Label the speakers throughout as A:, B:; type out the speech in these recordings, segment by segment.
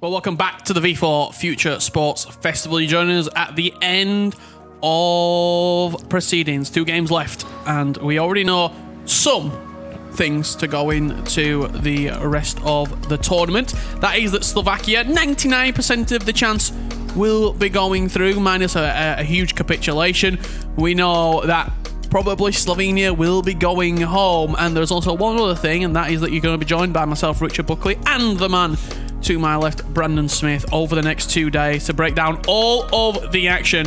A: Well, welcome back to the V4 Future Sports Festival. You're joining us at the end of proceedings. 2 games left, and we already know some things to go into the rest of the tournament. That is that Slovakia, 99% of the chance will be going through, minus a huge capitulation. We know that probably Slovenia will be going home, and there's also one other thing, and that is that you're going to be joined by myself, Richard Buckley, and the man to my left, Brandon Smith, over the next 2 days to break down all of the action,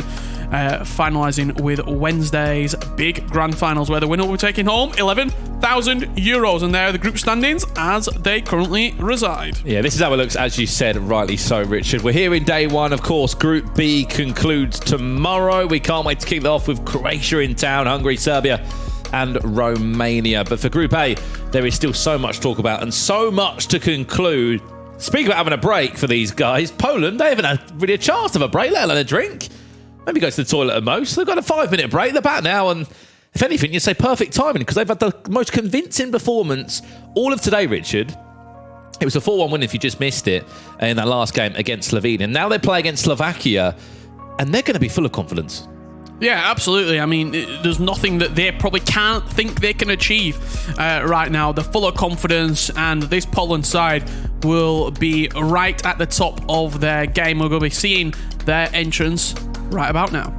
A: finalising with Wednesday's big grand finals, where the winner will be taking home €11,000, and there are the group standings as they currently reside.
B: Yeah, this is how it looks, as you said, rightly so, Richard. We're here in day one, of course. Group B concludes tomorrow. We can't wait to kick it off with Croatia in town, Hungary, Serbia, and Romania. But for Group A, there is still so much to talk about and so much to conclude. Speaking about having a break for these guys, Poland, they haven't had really a chance of a break, let alone a drink. Maybe go to the toilet at most. They've got a 5-minute break. They're back now, and if anything, you'd say perfect timing, because they've had the most convincing performance all of today, Richard. It was a 4-1 win if you just missed it in that last game against Slovenia. Now they play against Slovakia, and they're going to be full of confidence.
A: Yeah, absolutely. I mean, there's nothing that they probably can't think they can achieve right now. They're full of confidence, and this Poland side will be right at the top of their game. We're going to be seeing their entrance right about now.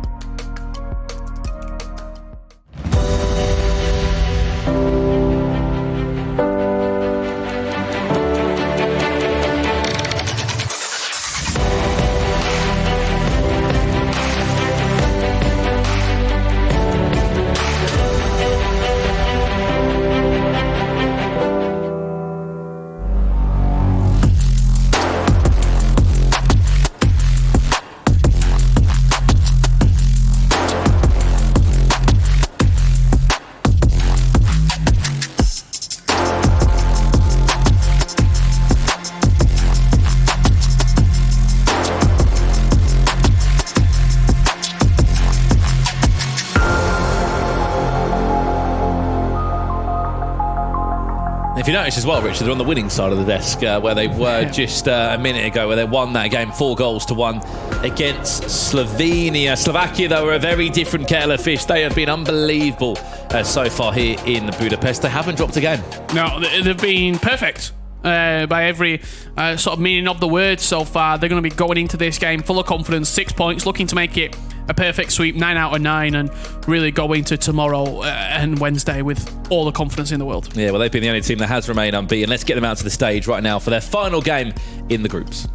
B: If you notice as well, Richard, they're on the winning side of the desk, where they were just a minute ago, where they won that game 4-1 against Slovenia. Slovakia, though, are a very different kettle of fish. They have been unbelievable so far here in Budapest. They haven't dropped a game.
A: No, they've been perfect. By every sort of meaning of the word so far. They're going to be going into this game full of confidence, 6 points, looking to make it a perfect sweep, 9 out of 9, and really go into tomorrow and Wednesday with all the confidence in the world.
B: Yeah, well, they've been the only team that has remained unbeaten. Let's get them out to the stage right now for their final game in the groups.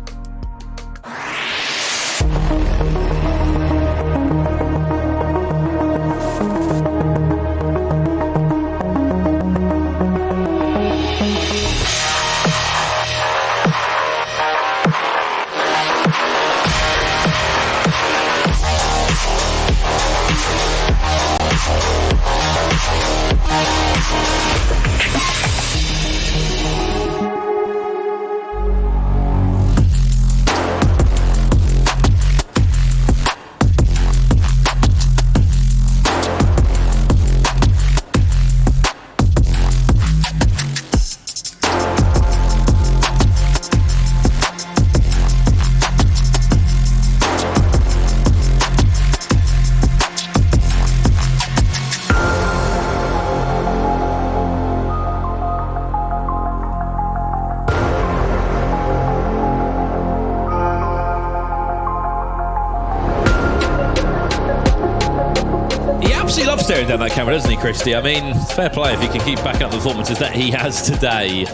B: Staring down that camera, doesn't he, Christy? I mean, fair play if he can keep backing up the performances that he has today.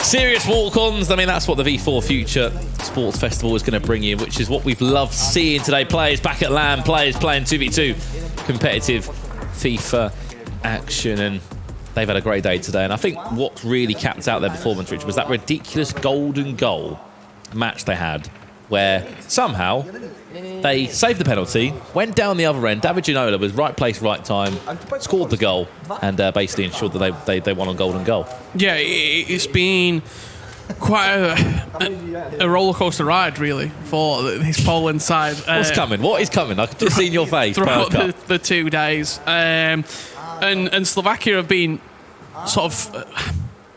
B: Serious walk-ons. I mean, that's what the V4 Future Sports Festival is going to bring you, which is what we've loved seeing today. Players back at LAN, players playing 2v2 competitive FIFA action, and they've had a great day today. And I think what really capped out their performance, Richard, was that ridiculous golden goal match they had, where somehow they saved the penalty, went down the other end. David Ginola was right place, right time, scored the goal, and basically ensured that they won on golden goal.
A: Yeah, it's been quite a roller coaster ride, really, for this Poland side.
B: What's coming? What is coming? I've just seen your face
A: throughout the 2 days, and Slovakia have been sort of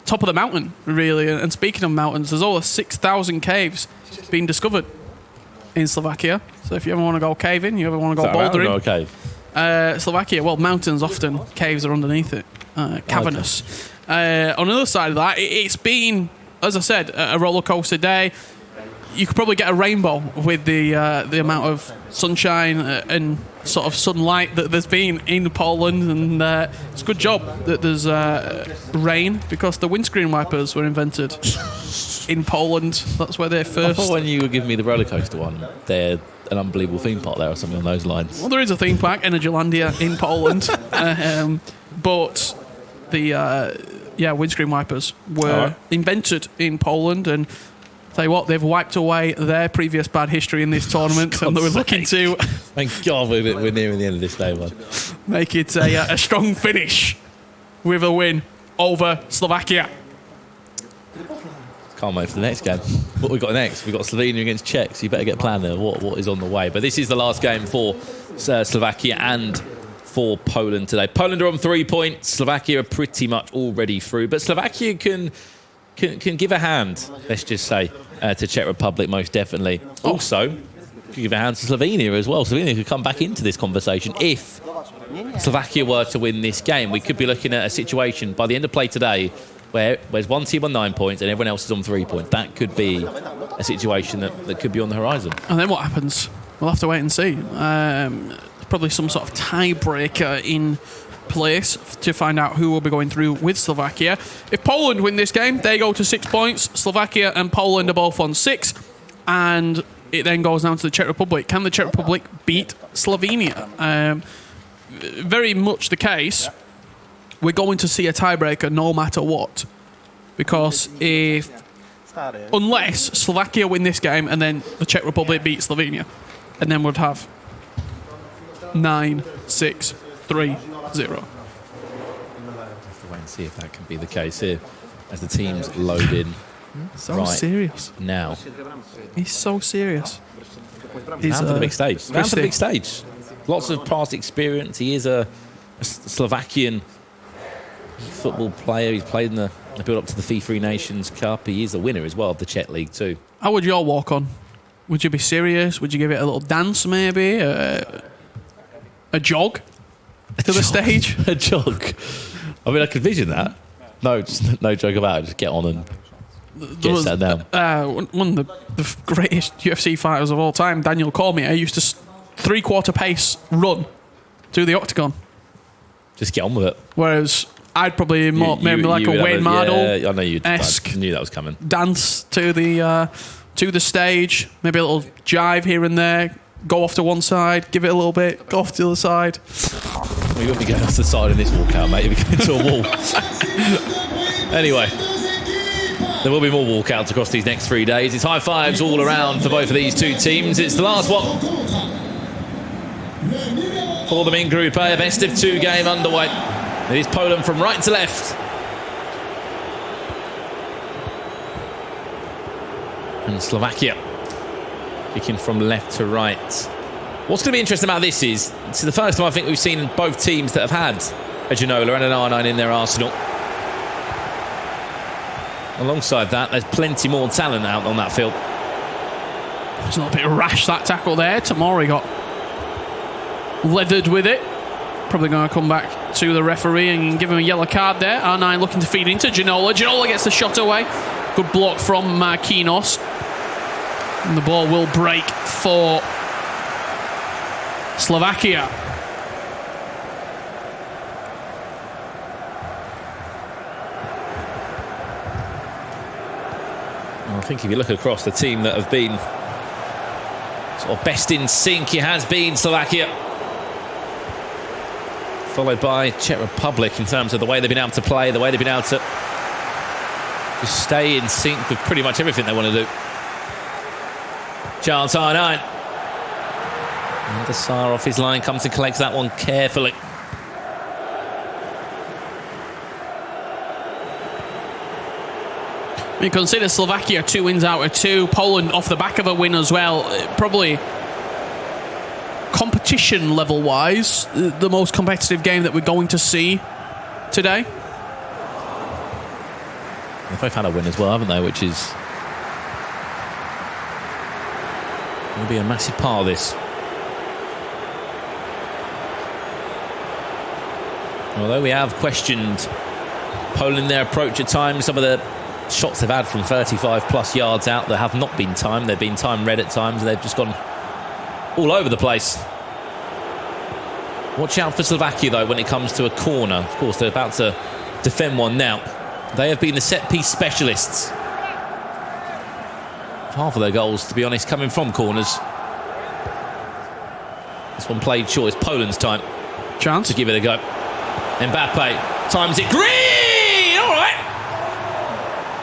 A: top of the mountain, really. And speaking of mountains, there's over 6,000 caves being discovered in Slovakia. So if you ever want to go caving, you ever want to go bouldering.
B: Okay.
A: Slovakia, well, mountains often, caves are underneath it, cavernous. On the other side of that, it's been, as I said, a roller coaster day. You could probably get a rainbow with the amount of sunshine and sort of sunlight that there's been in Poland, and it's a good job that there's rain, because the windscreen wipers were invented in Poland. That's where they're first.
B: I thought when you were giving me the roller coaster one, they're an unbelievable theme park there or something on those lines.
A: Well, there is a theme park, Energylandia, in Poland, but the windscreen wipers were invented in Poland, and tell you what, they've wiped away their previous bad history in this tournament, and they were looking to
B: thank God we're nearing the end of this day one.
A: Make it a strong finish with a win over Slovakia.
B: Can't wait for the next game. What we got next? We've got Slovenia against Czech, so you better get a plan there. What is on the way? But this is the last game for Slovakia and for Poland today. Poland are on 3 points. Slovakia are pretty much already through, but Slovakia can give a hand, let's just say, to Czech Republic, most definitely. Also, can give a hand to Slovenia as well. Slovenia could come back into this conversation if Slovakia were to win this game. We could be looking at a situation by the end of play today where there's one team on 9 points and everyone else is on 3 points. That could be a situation that could be on the horizon.
A: And then what happens? We'll have to wait and see. Probably some sort of tiebreaker in place to find out who will be going through with Slovakia. If Poland win this game, they go to 6 points. Slovakia and Poland are both on 6, and it then goes down to the Czech Republic. Can the Czech Republic beat Slovenia? Very much the case. We're going to see a tiebreaker no matter what, because unless Slovakia win this game and then the Czech Republic beat Slovenia, and then we'd have 9-6-3-0.
B: Have to wait and see if that can be the case here as the teams load in.
A: So serious
B: now.
A: He's so serious.
B: He's for the big stage. Round for the big stage. Lots of past experience. He is a Slovakian football player. He's played in the build up to the FIFA Nations Cup. He is a winner as well of the Czech League too.
A: How would your walk on? Would you be serious? Would you give it a little dance, maybe? A jog to the stage?
B: A jog. I mean, I could vision that. No, just no joke about it. Just get on and get sat down.
A: One of the greatest UFC fighters of all time, Daniel Cormier, used to three-quarter pace run to the octagon.
B: Just get on with it.
A: Whereas I'd probably maybe like a Wayne Mardle-esque.
B: I knew that was coming.
A: Dance to the stage, maybe a little jive here and there. Go off to one side, give it a little bit, go off to the other side.
B: Well, you won't be going off the side in this walkout, mate. You'll be going to a wall. Anyway, there will be more walkouts across these next 3 days. It's high fives all around for both of these two teams. It's the last one for them in Group A. A best of 2 game underway. It is Poland from right to left. And Slovakia kicking from left to right. What's going to be interesting about this is the first time I think we've seen both teams that have had a Ginola and an R9 in their arsenal. Alongside that, there's plenty more talent out on that field.
A: It's a little bit rash, that tackle there. Tamori got leathered with it. Probably going to come back to the referee and give him a yellow card there. R9 looking to feed into Ginola. Ginola gets the shot away. Good block from Marquinhos. And the ball will break for Slovakia.
B: I think if you look across the team that have been sort of best in sync, it has been Slovakia, followed by Czech Republic in terms of the way they've been able to play, the way they've been able to just stay in sync with pretty much everything they want to do. Chance R9. And Desar off his line comes and collects that one carefully.
A: You consider Slovakia 2 wins out of 2. Poland off the back of a win as well. Probably competition level wise, the most competitive game that we're going to see today.
B: They've both had a win as well, haven't they? Which is going to be a massive part of this. Although we have questioned Poland, their approach at times, some of the shots they've had from 35 plus yards out that have not been timed. They've been time read at times, and they've just gone all over the place. Watch out for Slovakia, though, when it comes to a corner. Of course, they're about to defend one now. They have been the set-piece specialists. Half of their goals, to be honest, coming from corners. This one played short. It's Poland's time.
A: Chance
B: to give it a go. Mbappe times it. Green! All right.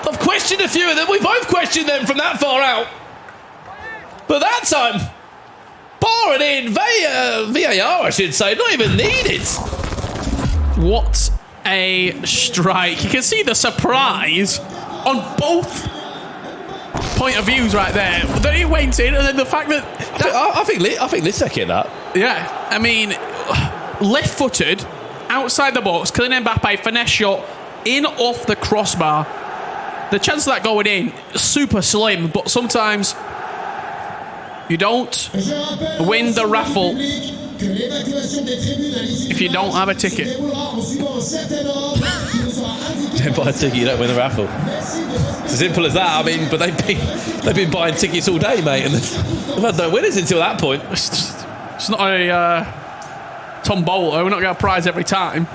B: I've questioned a few of them. We both questioned them from that far out. But that time, bar it in. VAR, I should say. Not even needed.
A: What a strike. You can see the surprise on both point of views right there. Then he went in, and then the fact that...
B: I think Lisek hit that.
A: Yeah, I mean, left-footed, outside the box, Kylian Mbappe, finesse shot, in off the crossbar. The chance of that going in, super slim, but sometimes you don't win the raffle if you don't have a ticket.
B: Don't buy a ticket, you don't win the raffle. It's as simple as that. I mean, but they've been buying tickets all day, mate, and they've had no winners until that point.
A: It's not a tombola. We're not going to prize every time.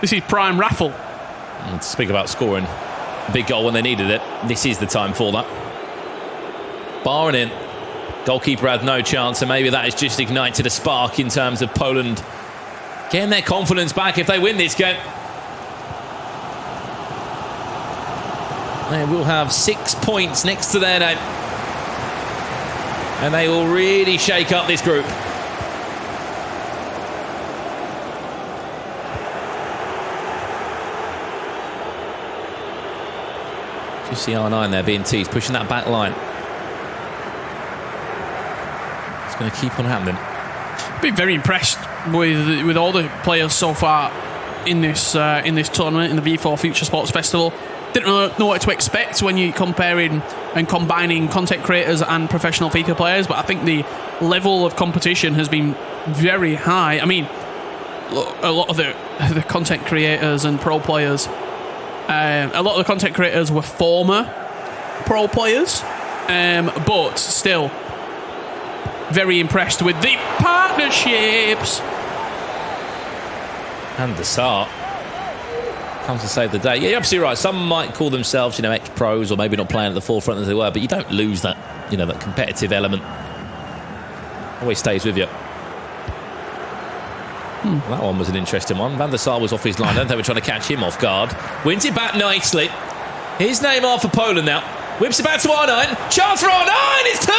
A: This is prime raffle.
B: And to speak about scoring a big goal when they needed it, this is the time for that. Barring in. Goalkeeper had no chance, and maybe that has just ignited a spark in terms of Poland getting their confidence back if they win this game. They will have 6 points next to their name, and they will really shake up this group. Just see R9 there being teased, pushing that back line. It's going to keep on happening.
A: Been very impressed with all the players so far in this tournament, in the V4 Future Sports Festival. Didn't really know what to expect when you're comparing and combining content creators and professional FIFA players, but I think the level of competition has been very high. I mean, a lot of the content creators and pro players, a lot of the content creators were former pro players, but still very impressed with the partnerships.
B: And the start comes to save the day. Yeah, you're absolutely right. Some might call themselves, ex-pros, or maybe not playing at the forefront as they were, but you don't lose that, that competitive element. Always stays with you. That one was an interesting one. Van der Sar was off his line. I don't think we're trying to catch him off guard. Wins it back nicely. His Neymar for Poland now. Whips it back to R9. Chance for R9. It's 2.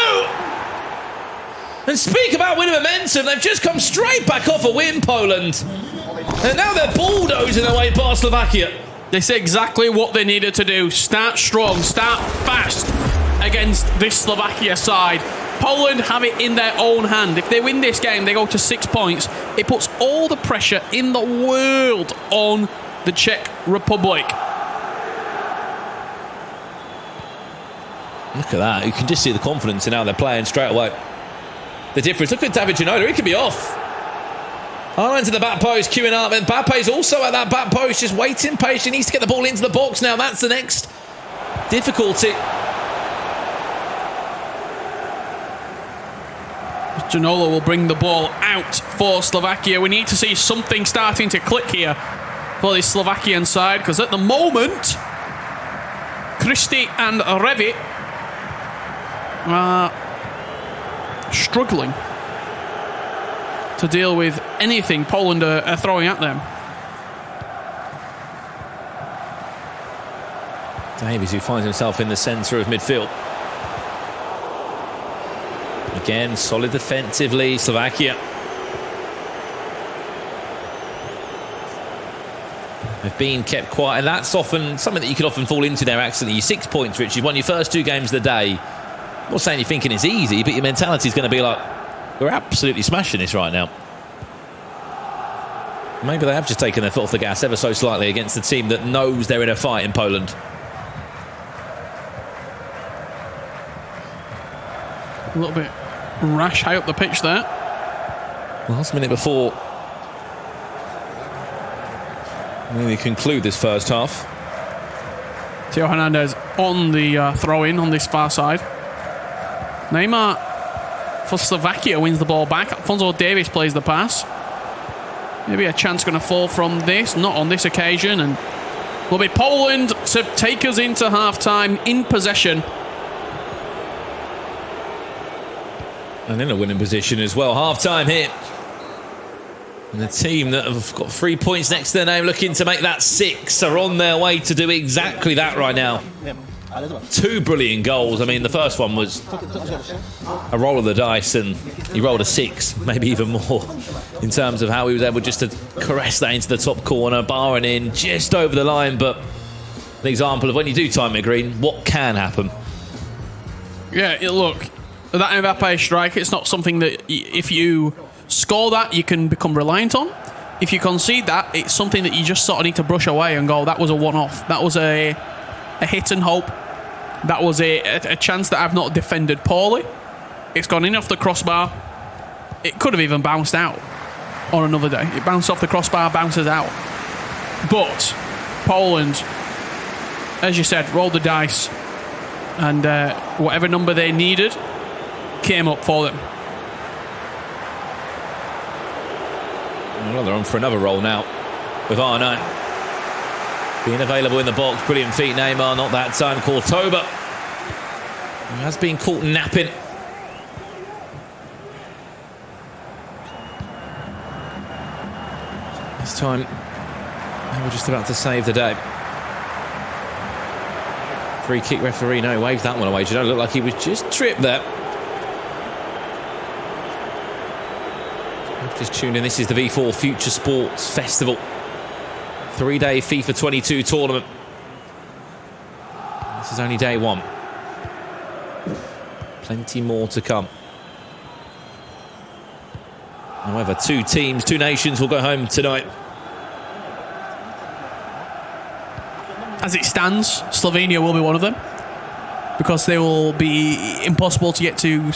B: And speak about winning momentum. They've just come straight back off a win, Poland. And now they're bulldozing their way past Slovakia.
A: They say exactly what they needed to do. Start strong, start fast against this Slovakia side. Poland have it in their own hand. If they win this game, they go to 6 points. It puts all the pressure in the world on the Czech Republic.
B: Look at that. You can just see the confidence in how they're playing straight away. The difference. Look at David Ginola. He could be off. Haaland to the back post, queuing up. And Mbappe's also at that back post, just waiting patiently. He needs to get the ball into the box now. That's the next difficulty.
A: Ginola will bring the ball out for Slovakia. We need to see something starting to click here for the Slovakian side, because at the moment, Christie and Revi are struggling to deal with anything Poland are throwing at them.
B: Davies, who finds himself in the centre of midfield. Again, solid defensively, Slovakia. They've been kept quiet, and that's often something that you can often fall into there accidentally. You're 6 points, Rich. You've won your first 2 games of the day. I'm not saying you're thinking it's easy, but your mentality is going to be like, we're absolutely smashing this right now. Maybe they have just taken their foot off the gas ever so slightly against the team that knows they're in a fight in Poland.
A: A little bit rash high up the pitch there.
B: Last minute before we conclude this first half.
A: Theo Hernandez on the throw-in on this far side. Neymar for Slovakia wins the ball back. Alphonso Davies plays the pass. Maybe a chance going to fall from this. Not on this occasion. And will be Poland to take us into half-time in possession.
B: And in a winning position as well. Half-time here. And the team that have got 3 points next to their name looking to make that 6 are on their way to do exactly that right now. 2 brilliant goals. I mean, the first one was a roll of the dice and he rolled a 6, maybe even more, in terms of how he was able just to caress that into the top corner, barring in just over the line. But an example of when you do time it green, what can happen.
A: Yeah, look, that Mbappe strike, it's not something that if you score that, you can become reliant on. If you concede that, it's something that you just sort of need to brush away and go, that was a one-off. That was a hit and hope. That was a chance that I've not defended poorly. It's gone in off the crossbar. It could have even bounced out on another day. It bounced off the crossbar, bounces out. But Poland, as you said, rolled the dice. And whatever number they needed came up for them.
B: Well, they're on for another roll now with R9 being available in the box. Brilliant feet, Neymar. Not that time. Cortoba, he has been caught napping. This time they were just about to save the day. Free kick referee, no, waves that one away. You don't look like he was just tripped there. Just tuned in. This is the V4 Future Sports Festival 3-day FIFA 22 tournament. This is only day 1. Plenty more to come. However, 2 teams, 2 nations will go home tonight.
A: As it stands, Slovenia will be one of them, because they will be impossible to get to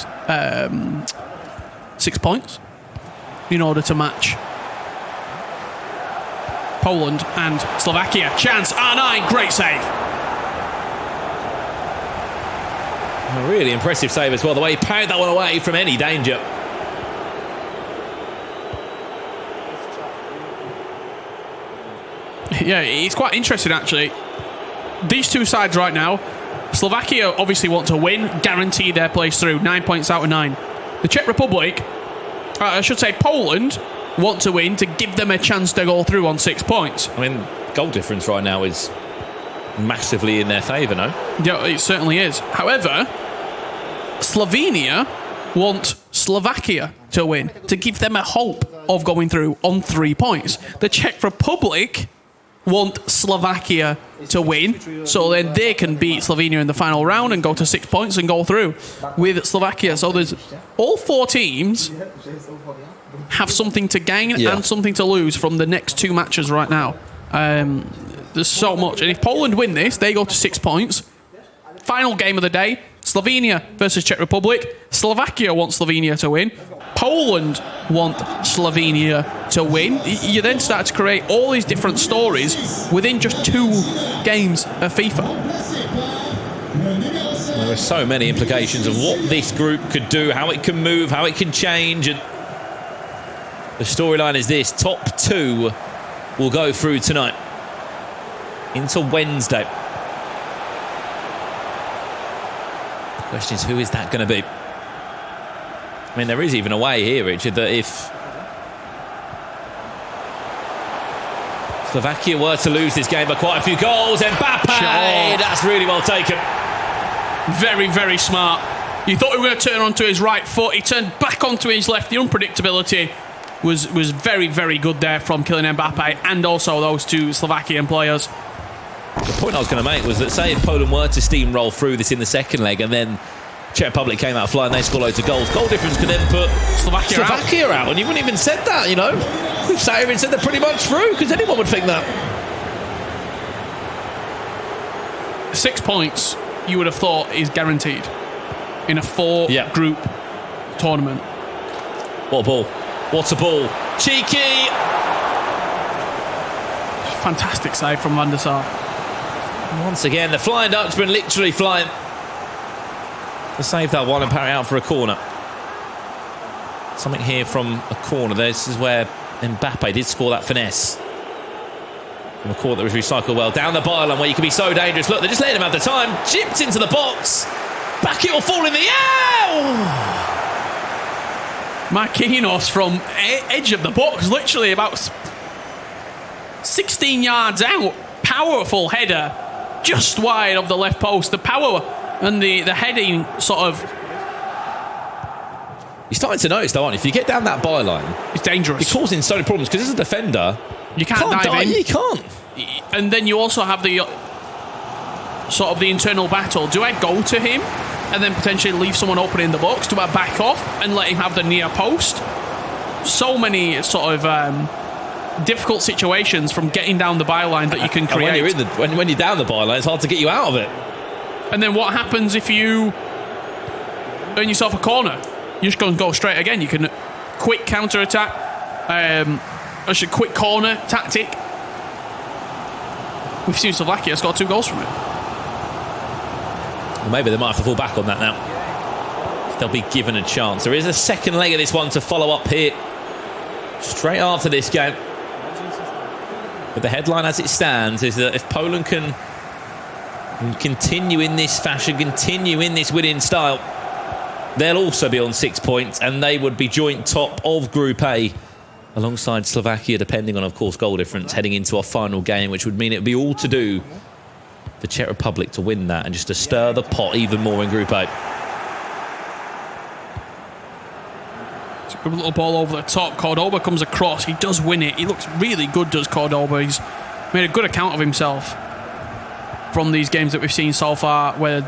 A: 6 points in order to match Poland and Slovakia. Chance, R9, great save.
B: A really impressive save as well, the way he parried that one away from any danger.
A: Yeah, it's quite interesting actually. These 2 sides right now, Slovakia obviously want to win, guarantee their place through, 9 points out of 9. The Czech Republic, I should say Poland, want to win to give them a chance to go through on 6 points.
B: I mean, goal difference right now is massively in their favour, no?
A: Yeah, it certainly is. However, Slovenia want Slovakia to win to give them a hope of going through on 3 points. The Czech Republic want Slovakia to win, so then they can beat Slovenia in the final round and go to 6 points and go through with Slovakia. So there's all 4 teams have something to gain and something to lose from the next 2 matches right now. There's so much, and if Poland win this, they go to 6 points. Final game of the day, Slovenia versus Czech Republic. Slovakia want Slovenia to win. Poland want Slovenia to win. You then start to create all these different stories within just 2 games of FIFA.
B: There are so many implications of what this group could do, how it can move, how it can change. And the storyline is this: top 2 will go through tonight into Wednesday. The question is, who is that going to be? I mean, there is even a way here, Richard, that if Slovakia were to lose this game by quite a few goals, Mbappe, that's really well taken.
A: Very, very smart. You thought he was going to turn onto his right foot. He turned back onto his left. The unpredictability was very, very good there from Kylian Mbappe and also those 2 Slovakian players.
B: The point I was going to make was that, say if Poland were to steamroll through this in the second leg and then Czech Republic came out flying, they scored loads of goals. Goal difference could then put Slovakia out. And you wouldn't even said that, you know. We've sat here and said they're pretty much through, because anyone would think that.
A: 6 points, you would have thought, is guaranteed in a 4-group tournament.
B: What a ball. What a ball. Cheeky!
A: Fantastic save from Van der Sar.
B: Once again, the Flying Dutchman literally flying to save that one and parry out for a corner. Something here from a corner. This is where Mbappe did score that finesse. From a corner that was recycled well. Down the byline where you can be so dangerous. Look, they're just letting him have the time. Chipped into the box. Back it will fall in the air.
A: Marquinhos from edge of the box, literally about 16 yards out. Powerful header, just wide of the left post. The power and the heading sort of...
B: You're starting to notice, though, aren't you? If you get down that byline,
A: it's dangerous.
B: It's causing so many problems, because as a defender,
A: you can't dive in.
B: You can't.
A: And then you also have the sort of the internal battle. Do I go to him and then potentially leave someone open in the box? Do I back off and let him have the near post? So many sort of difficult situations from getting down the byline that you can create.
B: And when you're down the byline, it's hard to get you out of it.
A: And then what happens if you earn yourself a corner? You're just going to go straight again. You can quick counter attack, actually quick corner tactic. We've seen Slovakia score 2 goals from it.
B: Well, maybe they might have to fall back on that now. They'll be given a chance. There is a second leg of this one to follow up here straight after this game. But the headline as it stands is that if Poland can continue in this fashion, continue in this winning style, they'll also be on 6 points, and they would be joint top of Group A alongside Slovakia, depending on, of course, goal difference heading into our final game, which would mean it would be all to do for Czech Republic to win that and just to stir the pot even more in Group A.
A: It's a good little ball over the top. Cordoba comes across. He does win it. He looks really good, does Cordoba. He's made a good account of himself from these games that we've seen so far, where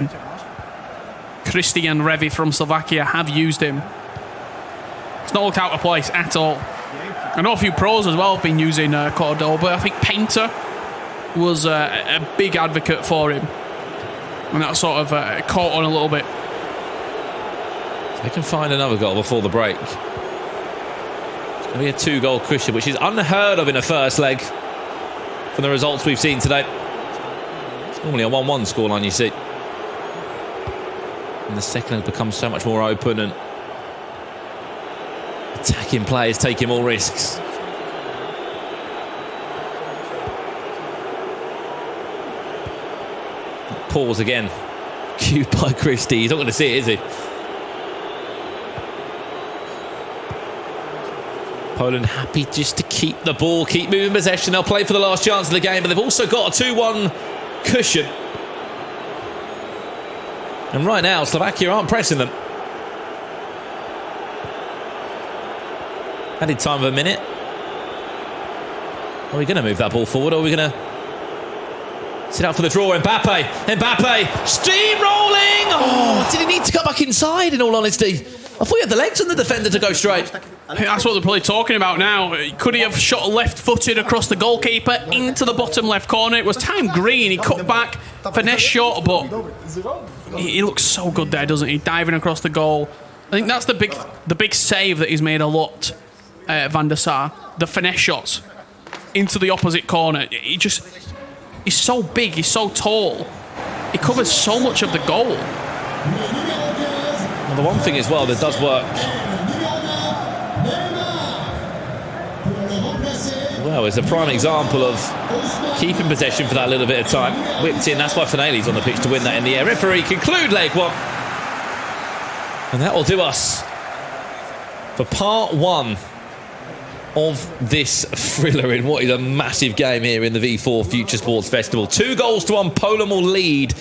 A: Christian Revy from Slovakia have used him. It's not looked out of place at all. I know a few pros as well have been using Cordoba. I think Painter was a big advocate for him, and that sort of caught on a little bit.
B: They can find another goal before the break. It's going to be a 2-goal cushion, which is unheard of in a first leg from the results we've seen today. It's normally a 1-1 scoreline, you see. And the second leg becomes so much more open, and attacking players taking more risks. Pause again. Cued by Christie. He's not going to see it, is he? Poland happy just to keep the ball, keep moving possession. They'll play for the last chance of the game, but they've also got a 2-1 cushion. And right now, Slovakia aren't pressing them. Added time of a minute. Are we going to move that ball forward, or are we going to sit out for the draw? Mbappe steamrolling. Oh, did he need to go back inside, in all honesty? I thought he had the legs on the defender to go straight.
A: I think that's what they're probably talking about now. Could he have shot left-footed across the goalkeeper into the bottom left corner? It was Time Green. He cut back, finesse shot, but he looks so good there, doesn't he? Diving across the goal. I think that's the big save that he's made a lot, Van der Sar. The finesse shots into the opposite corner. He's so big, he's so tall. He covers so much of the goal.
B: Well, the one thing as well that does work well is a prime example of keeping possession for that little bit of time. Whipped in, that's why Finelli's on the pitch to win that in the air. Referee conclude leg one. And that will do us for part 1 of this thriller in what is a massive game here in the V4 Future Sports Festival. 2-1 Poland will lead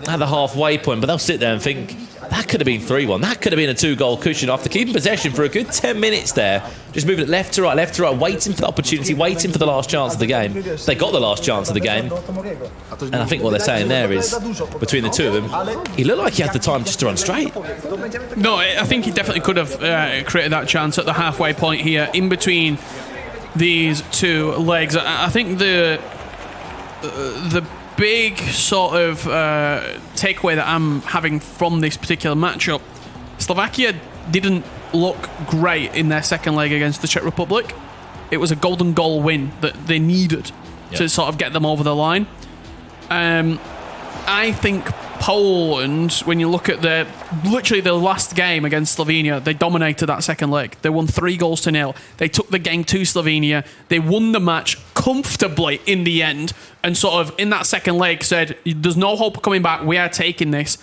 B: at the halfway point, but they'll sit there and think, that could have been 3-1. That could have been a 2-goal cushion after keeping possession for a good 10 minutes there. Just moving it left to right, waiting for the opportunity, waiting for the last chance of the game. They got the last chance of the game. And I think what they're saying there is, between the two of them, he looked like he had the time just to run straight.
A: No, I think he definitely could have created that chance at the halfway point here, in between these two legs. I think the big sort of takeaway that I'm having from this particular matchup, Slovakia didn't look great in their second leg against the Czech Republic. It was a golden goal win that they needed to sort of get them over the line. I think Poland, when you look at literally the last game against Slovenia, they dominated that second leg. They won 3-0. They took the game to Slovenia. They won the match comfortably in the end, and sort of in that second leg said, there's no hope of coming back. We are taking this.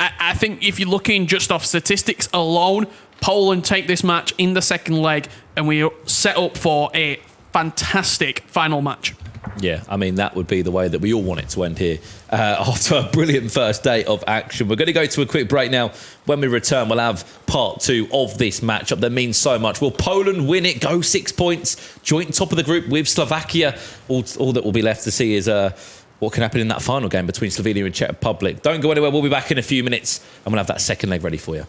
A: I think if you're looking just off statistics alone, Poland take this match in the second leg, and we are set up for a fantastic final match.
B: Yeah, I mean, that would be the way that we all want it to end here after a brilliant first day of action. We're going to go to a quick break now. When we return, we'll have part 2 of this matchup that means so much. Will Poland win it, go 6 points, joint top of the group with Slovakia? All that will be left to see is what can happen in that final game between Slovenia and Czech Republic. Don't go anywhere. We'll be back in a few minutes, and we'll have that second leg ready for you.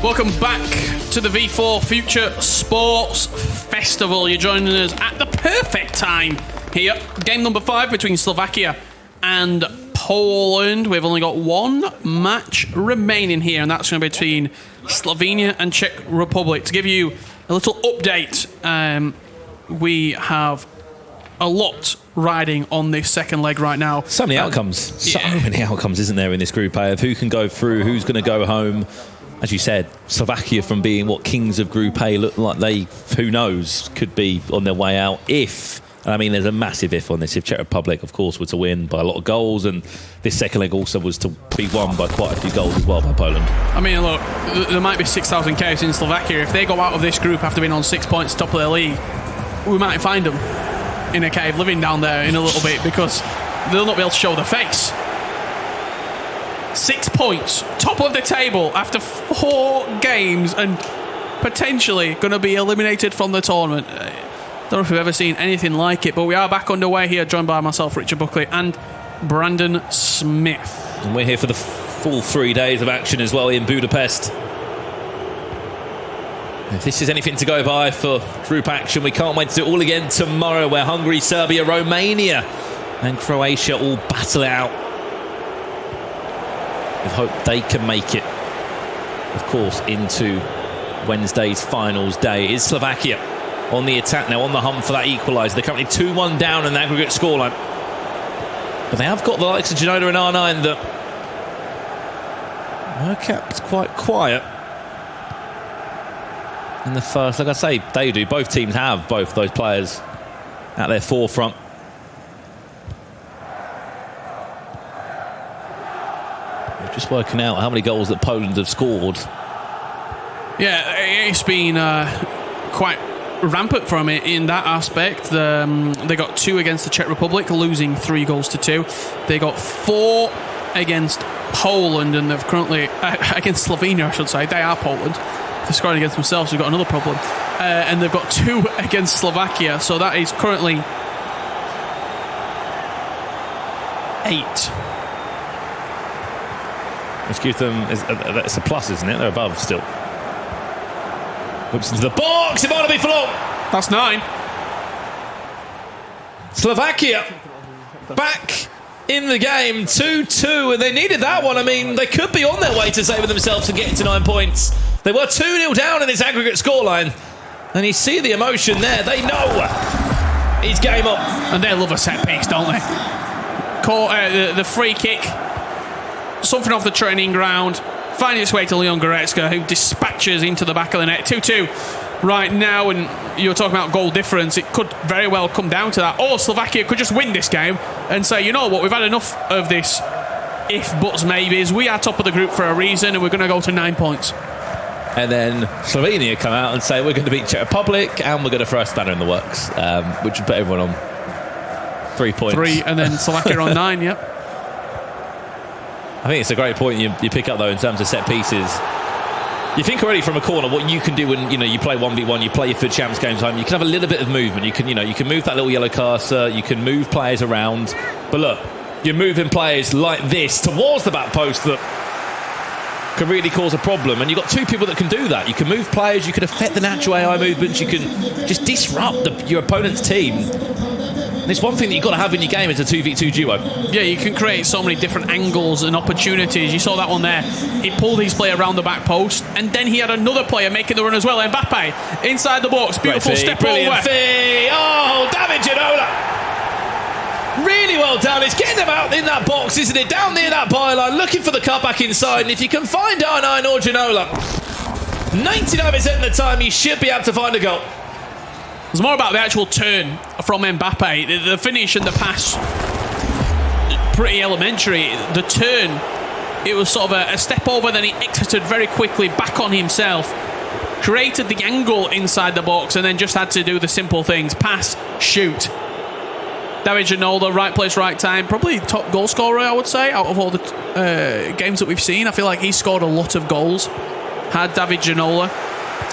A: Welcome back to the V4 Future Sports Festival. You're joining us at the perfect time here. Game number 5 between Slovakia and Poland. We've only got one match remaining here, and that's going to be between Slovenia and Czech Republic. To give you a little update, we have a lot riding on this second leg right now.
B: So many outcomes. So many outcomes, isn't there, in this Group A of who can go through, who's going to go home. As you said, Slovakia, from being kings of Group A, look like they, who knows, could be on their way out if I mean, there's a massive if on this. If Czech Republic, of course, were to win by a lot of goals, and this second leg also was to be won by quite a few goals as well by Poland.
A: I mean, look, there might be 6,000 chaos in Slovakia. If they go out of this group after being on 6 points top of their league, we might find them in a cave living down there in a little bit, because they'll not be able to show their face. 6 points, top of the table after 4 games, and potentially going to be eliminated from the tournament. Don't know if we've ever seen anything like it, but we are back underway here, joined by myself, Richard Buckley, and Brandon Smith.
B: And we're here for the full 3 days of action as well in Budapest. If this is anything to go by for group action, we can't wait to do it all again tomorrow, where Hungary, Serbia, Romania and Croatia all battle it out. We hope they can make it, of course, into Wednesday's finals day. It is Slovakia on the attack now, on the hunt for that equaliser. They're currently 2-1 down in the aggregate scoreline. But they have got the likes of Genola and R9 that were kept quite quiet in the first. Like I say, they do. Both teams have both those players at their forefront. We're just working out how many goals that Poland have scored.
A: Yeah, it's been quite rampant from it in that aspect. They got 2 against the Czech Republic, losing 3-2. They got 4 against Poland, and they've currently against Slovenia, I should say. They are Poland. They're scoring against themselves. We've got another problem, and they've got 2 against Slovakia. So that is currently 8.
B: Excuse them. It's a plus, isn't it? They're above still. Whips into the box. It might be for long.
A: That's 9.
B: Slovakia back in the game, 2-2, and they needed that one. I mean, they could be on their way to saving themselves and getting to 9 points. They were 2-0 down in this aggregate scoreline, and you see the emotion there. They know it's game up.
A: And they love a set piece, don't they? The free kick, something off the training ground, finding its way to Leon Goretzka, who dispatches into the back of the net. 2-2 right now, and you're talking about goal difference. It could very well come down to that. Or Slovakia could just win this game and say, you know what, we've had enough of this if, buts, maybes. We are top of the group for a reason, and we're going to go to 9 points.
B: And then Slovenia come out and say, we're going to beat Czech Republic, and we're going to throw a spanner in the works, which would put everyone on 3 points.
A: 3, and then Slovakia on 9, yep.
B: I think it's a great point you pick up, though, in terms of set pieces. You think already from a corner what you can do when you play 1v1, you play your FUT Champs games home. You can have a little bit of movement. You can move that little yellow cursor. You can move players around. But look, you're moving players like this towards the back post that can really cause a problem. And you've got 2 people that can do that. You can move players. You can affect the natural AI movements. You can just disrupt your opponent's team. And it's one thing that you've got to have in your game is a 2v2 duo. Yeah,
A: you can create so many different angles and opportunities. You saw that one there. He pulled his player around the back post, and then he had another player making the run as well. Mbappe inside the box. Beautiful step
B: brilliant
A: over.
B: Fee. Oh, David Genola. Really well done. It's getting them out in that box, isn't it? Down near that byline, looking for the cut back inside. And if you can find R9 or Genola, 99% of the time, you should be able to find a goal.
A: It's more about the actual turn from Mbappe. The finish and the pass, pretty elementary. The turn, it was sort of a step over, then he exited very quickly back on himself, created the angle inside the box, and then just had to do the simple things. Pass, shoot. David Ginola, right place, right time. Probably top goal scorer, I would say, out of all the games that we've seen. I feel like he scored a lot of goals. Had David Ginola.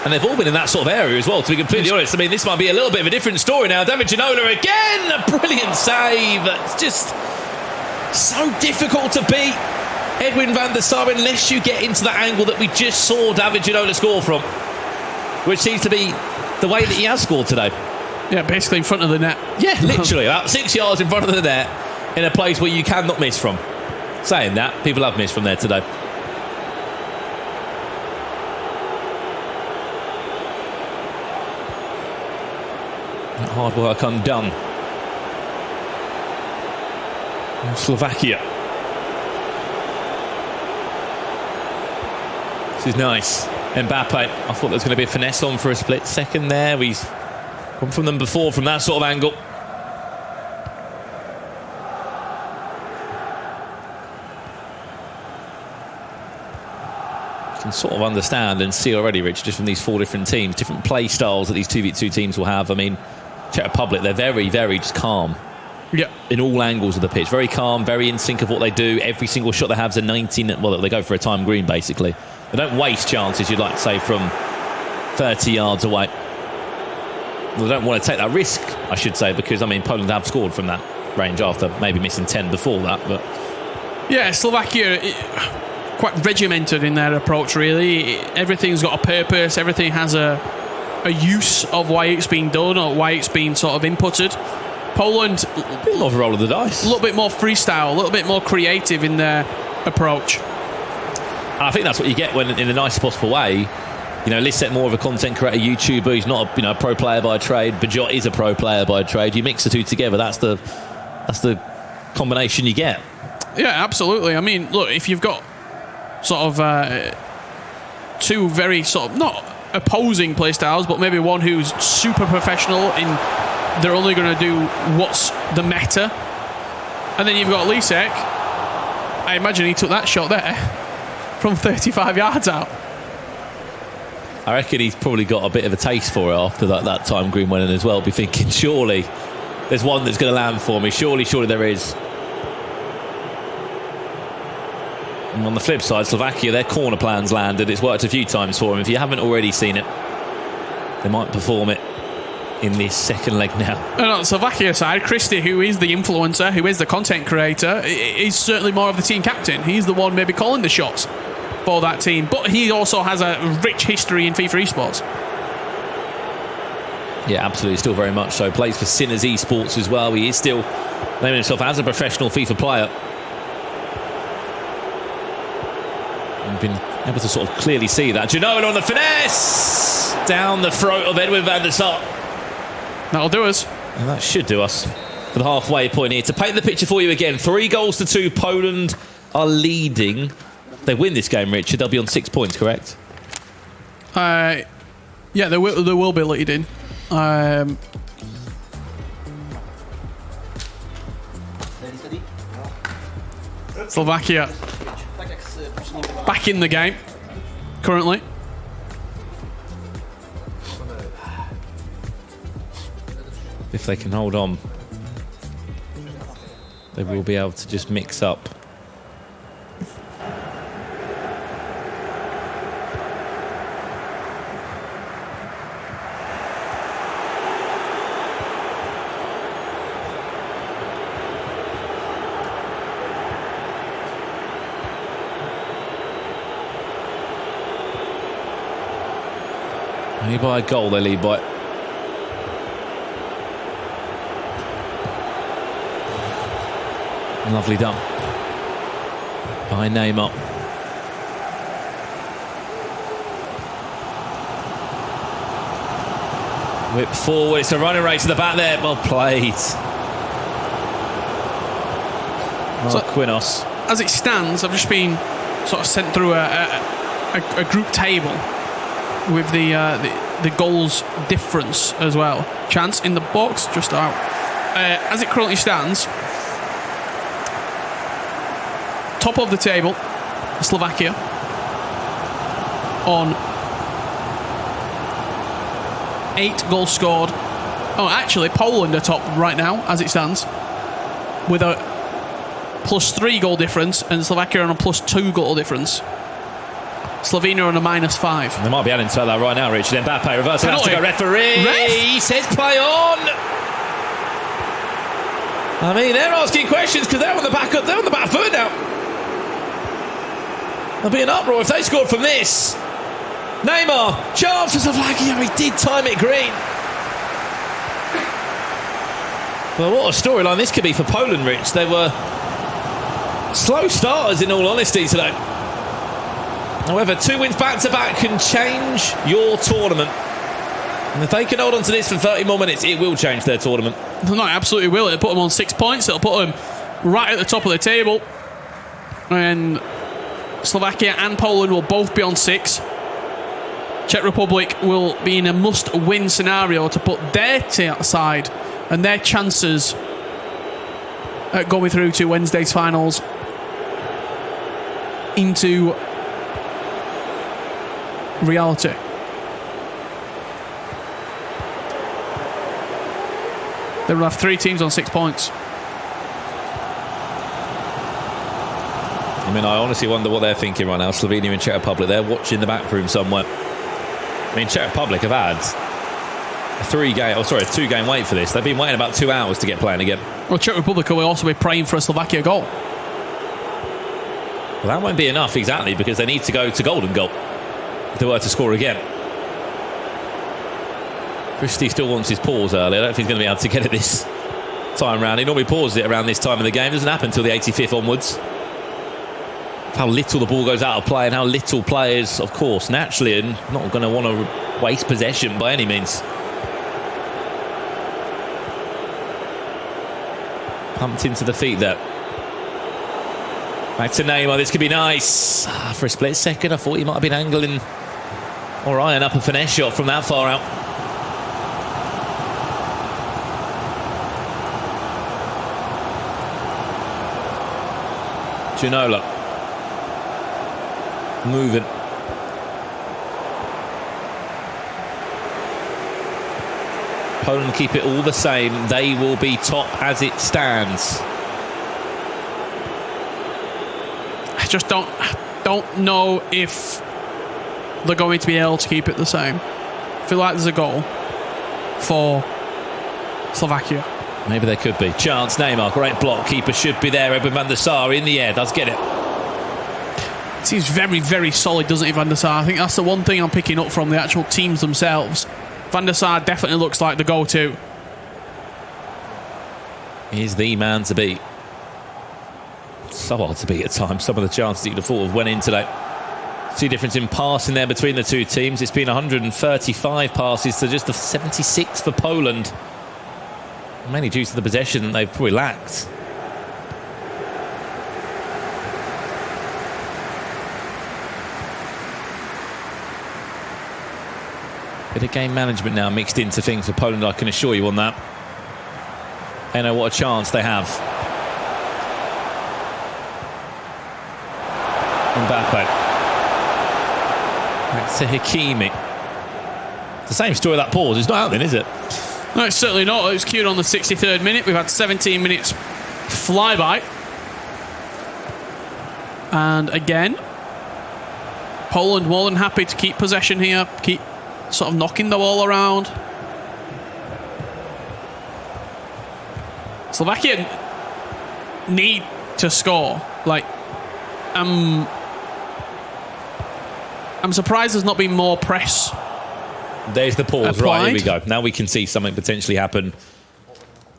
B: And they've all been in that sort of area as well, to be completely honest. I mean, this might be a little bit of a different story now. David Ginola again, a brilliant save. It's just so difficult to beat Edwin van der Sar unless you get into that angle that we just saw David Ginola score from, which seems to be the way that he has scored today.
A: Yeah, basically in front of the net.
B: Yeah, literally, about 6 yards in front of the net in a place where you cannot miss from. Saying that, people have missed from there today. Hard work undone. And Slovakia. This is nice. Mbappe. I thought there was going to be a finesse on for a split second there. He's come from them before from that sort of angle. can sort of understand and see already, Rich, just from these 4 different teams, different play styles that these 2v2 teams will have. I mean, Czech Republic, they're very, very just calm.
A: Yeah.
B: In all angles of the pitch. Very calm, very in sync of what they do. Every single shot they have is a 19... Well, they go for a time green, basically. They don't waste chances, you'd like to say, from 30 yards away. Well, they don't want to take that risk, I should say, because, I mean, Poland have scored from that range after maybe missing 10 before that, but...
A: Yeah, Slovakia, quite regimented in their approach, really. Everything's got a purpose. Everything has a use of why it's been done or why it's been sort of inputted. Poland,
B: a bit more of a roll of the dice.
A: A little bit more freestyle, a little bit more creative in their approach.
B: And I think that's what you get when, in the nicest possible way, you know, Lisset more of a content creator, YouTuber. He's not a pro player by trade. Bajot is a pro player by trade. You mix the two together, that's the combination you get.
A: Yeah, absolutely. I mean, look, if you've got sort of two very sort of not opposing play styles, but maybe one who's super professional in they're only going to do what's the meta, and then you've got Lisek. I imagine he took that shot there from 35 yards out.
B: I reckon he's probably got a bit of a taste for it after that time green winning as well. Be thinking, surely there's one that's going to land for me. Surely there is. And on the flip side, Slovakia, their corner plan's landed. It's worked a few times for them. If you haven't already seen it, they might perform it in this second leg now.
A: And on the Slovakia side, Christie, who is the influencer, who is the content creator, is certainly more of the team captain. He's the one maybe calling the shots for that team. But he also has a rich history in FIFA esports.
B: Yeah, absolutely. Still very much so. Plays for Sinners Esports as well. He is still naming himself as a professional FIFA player. We've been able to sort of clearly see that. Ginola on the finesse! Down the throat of Edwin van der Sar.
A: That'll do us.
B: And that should do us for the halfway point here. To paint the picture for you again, 3-2. Poland are leading. They win this game, Richard. They'll be on 6 points, correct?
A: Yeah, they will be leading. Slovakia back in the game currently.
B: If they can hold on, they will be able to just mix up. Only by a goal they lead by. Lovely done by Neymar. Whip forward, it's a running race to the back there. Well played. Quinos.
A: As it stands, I've just been sort of sent through a group table with the goals difference as well. Chance in the box, just out. As it currently stands, top of the table, Slovakia on 8 goals scored. Oh, actually, Poland are top right now, as it stands, with a +3 goal difference, and Slovakia on a +2 goal difference. Slovenia on a -5.
B: They might be adding to that right now, Richard. Mbappe reversing, has to go referee. He says play on. I mean, they're asking questions because they're on the back foot now. There'll be an uproar if they scored from this. Neymar, chance for Slovakia. He did time it green. Well, what a storyline this could be for Poland, Rich. They were slow starters, in all honesty, today. However, 2 wins back-to-back can change your tournament. And if they can hold on to this for 30 more minutes, it will change their tournament.
A: No, it absolutely will. It'll put them on 6 points. It'll put them right at the top of the table. And Slovakia and Poland will both be on 6. Czech Republic will be in a must-win scenario to put their side and their chances at going through to Wednesday's finals into reality. They will have 3 teams on 6 points.
B: I mean, I honestly wonder what they're thinking right now. Slovenia and Czech Republic, they're watching the back room somewhere. I mean, Czech Republic have had a 2-game wait for this. They've been waiting about 2 hours to get playing again.
A: Well, Czech Republic will also be praying for a Slovakia goal.
B: Well, that won't be enough, exactly, because they need to go to golden goal if they were to score again. Christie still wants his pause early. I don't think he's going to be able to get it this time round. He normally pauses it around this time of the game. It doesn't happen until the 85th onwards. How little the ball goes out of play and how little players, of course, naturally, are not going to want to waste possession by any means. Pumped into the feet there. Back to Neymar. This could be nice. For a split second, I thought he might have been angling or eyeing up a finesse shot from that far out. Ginola. Moving. Poland keep it all the same. They will be top as it stands.
A: I just don't know if they're going to be able to keep it the same. I feel like there's a goal for Slovakia.
B: Maybe there could be. Chance, Neymar, great block. Keeper should be there. Eben van der Sar in the air, does get it.
A: Seems very, very solid, doesn't he, Van der Sar? I think that's the one thing I'm picking up from the actual teams themselves. Van der Sar definitely looks like the go-to.
B: He's the man to beat. So hard to beat at times. Some of the chances that you'd have thought of went in today. See difference in passing there between the two teams. It's been 135 passes to just the 76 for Poland. Mainly due to the possession that they've probably lacked. Bit of game management now mixed into things for Poland, I can assure you on that. They know what a chance they have. Mbappe. Back to Hakimi. It's the same story of that pause. It's not out then, is it?
A: No, it's certainly not. It was queued on the 63rd minute. We've had 17 minutes flyby. And again, Poland more than happy to keep possession here, keep sort of knocking the ball around. Slovakia need to score. Like, I'm surprised there's not been more press.
B: There's the pause.
A: Applied.
B: Right, here we go. Now we can see something potentially happen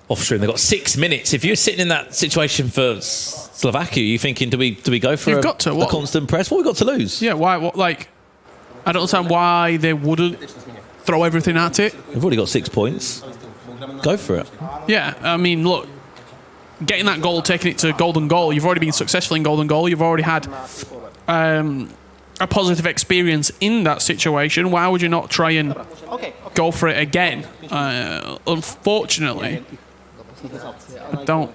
B: off-stream. They've got 6 minutes. If you're sitting in that situation for Slovakia, you're thinking, do we go for a constant press? What have we got to lose?
A: Yeah, why? What, like, I don't understand why they wouldn't throw everything at it.
B: We've already got 6 points. Go for it.
A: Yeah, I mean, look, getting that goal, taking it to golden goal, you've already been successful in golden goal. You've already had a positive experience in that situation. Why would you not try and go for it again? Unfortunately, I don't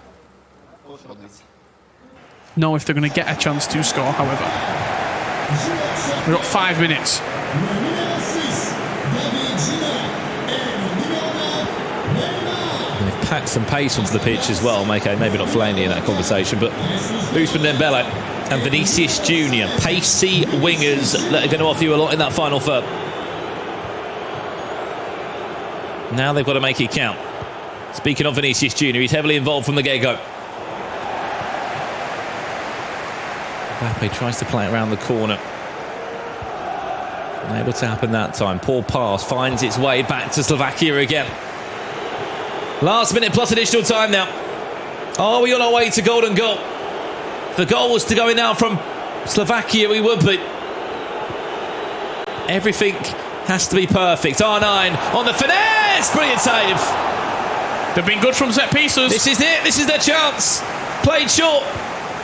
A: know if they're going to get a chance to score, however. We've got 5 minutes.
B: And they've packed some pace onto the pitch as well. Maybe not Fellaini in that conversation, but Ousmane Dembele and Vinicius Junior, pacey wingers that are going to offer you a lot in that final third. Now they've got to make it count. Speaking of Vinicius Junior, he's heavily involved from the get-go. Mbappe tries to play it around the corner. Unable to happen that time. Poor pass finds its way back to Slovakia again. Last minute plus additional time now. Are we on our way to golden goal? If the goal was to go in now from Slovakia, we would be. Everything has to be perfect. R9 on the finesse. Brilliant save.
A: They've been good from set pieces.
B: This is it. This is their chance. Played short.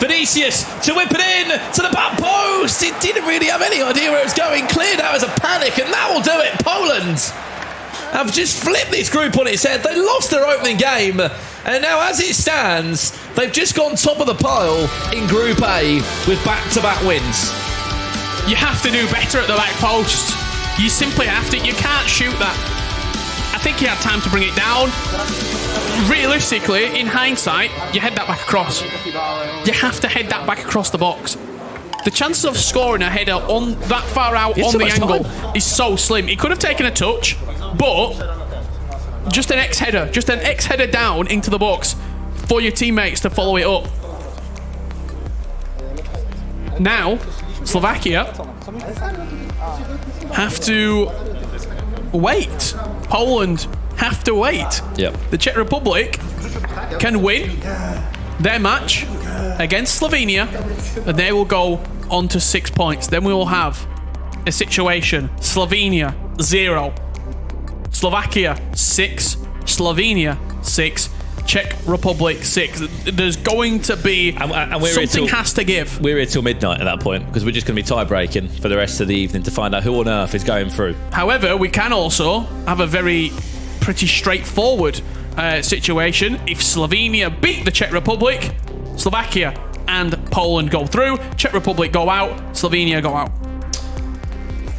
B: Vinicius to whip it in to the back post. It didn't really have any idea where it was going. Cleared out as a panic, and that will do it. Poland have just flipped this group on its head. They lost their opening game, and now as it stands, they've just gone top of the pile in Group A with back-to-back wins.
A: You have to do better at the back post. You simply have to. You can't shoot that. I think he had time to bring it down. Realistically, in hindsight, you head that back across. You have to head that back across the box. The chances of scoring a header on that far out on the angle is so slim. He could have taken a touch, but just an X-header down into the box for your teammates to follow it up. Now, Slovakia have to wait. Poland have to wait.
B: Yep.
A: The Czech Republic can win their match against Slovenia, and they will go on to 6 points. Then we will have a situation: Slovenia 0, Slovakia 6, Slovenia 6, Czech Republic 6. There's going to be something has to give.
B: We're here till midnight at that point because we're just going to be tie-breaking for the rest of the evening to find out who on earth is going through.
A: However, we can also have a pretty straightforward situation. If Slovenia beat the Czech Republic, Slovakia and Poland go through, Czech Republic go out, Slovenia go out.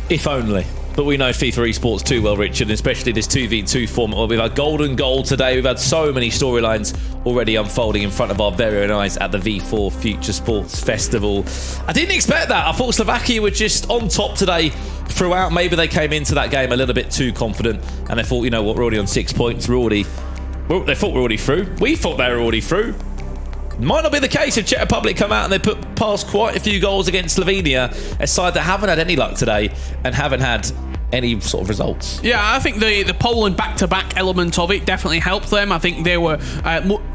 B: If only. But we know FIFA esports too well, Richard, and especially this 2v2 format where we've had golden goal today. We've had so many storylines already unfolding in front of our very own eyes at the V4 Future Sports Festival. I didn't expect that. I thought Slovakia were just on top today throughout. Maybe they came into that game a little bit too confident and they thought, you know what, we're already on 6 points. They thought we're already through. We thought they were already through. Might not be the case if Czech Republic come out and they put past quite a few goals against Slovenia, a side that haven't had any luck today and haven't had any sort of results.
A: Yeah, I think the Poland back-to-back element of it definitely helped them. I think they were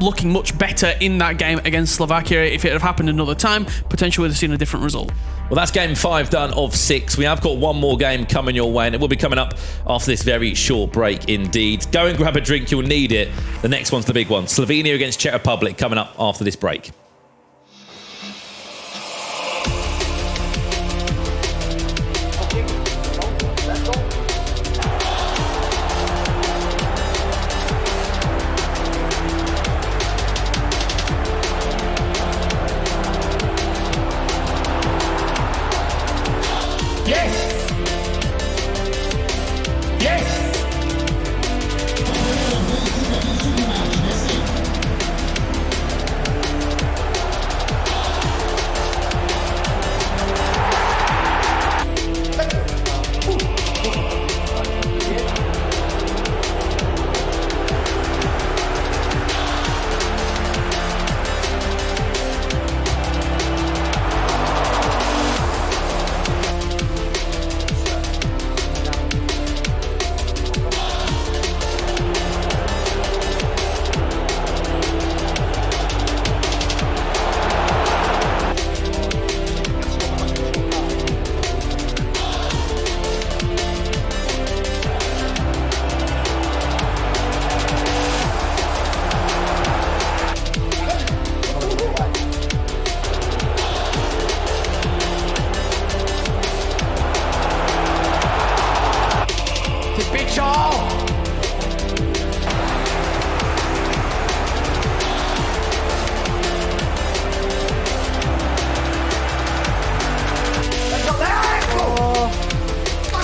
A: looking much better in that game against Slovakia. If it had happened another time, potentially would have seen a different result.
B: Well, that's game 5 done of 6. We have got one more game coming your way, and it will be coming up after this very short break indeed. Go and grab a drink, you'll need it. The next one's the big one. Slovenia against Czech Republic coming up after this break.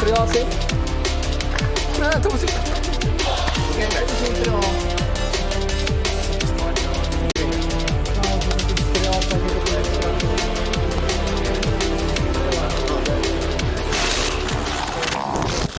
C: Terima kasih. Nah, tunggu sih. Oke, itu sih.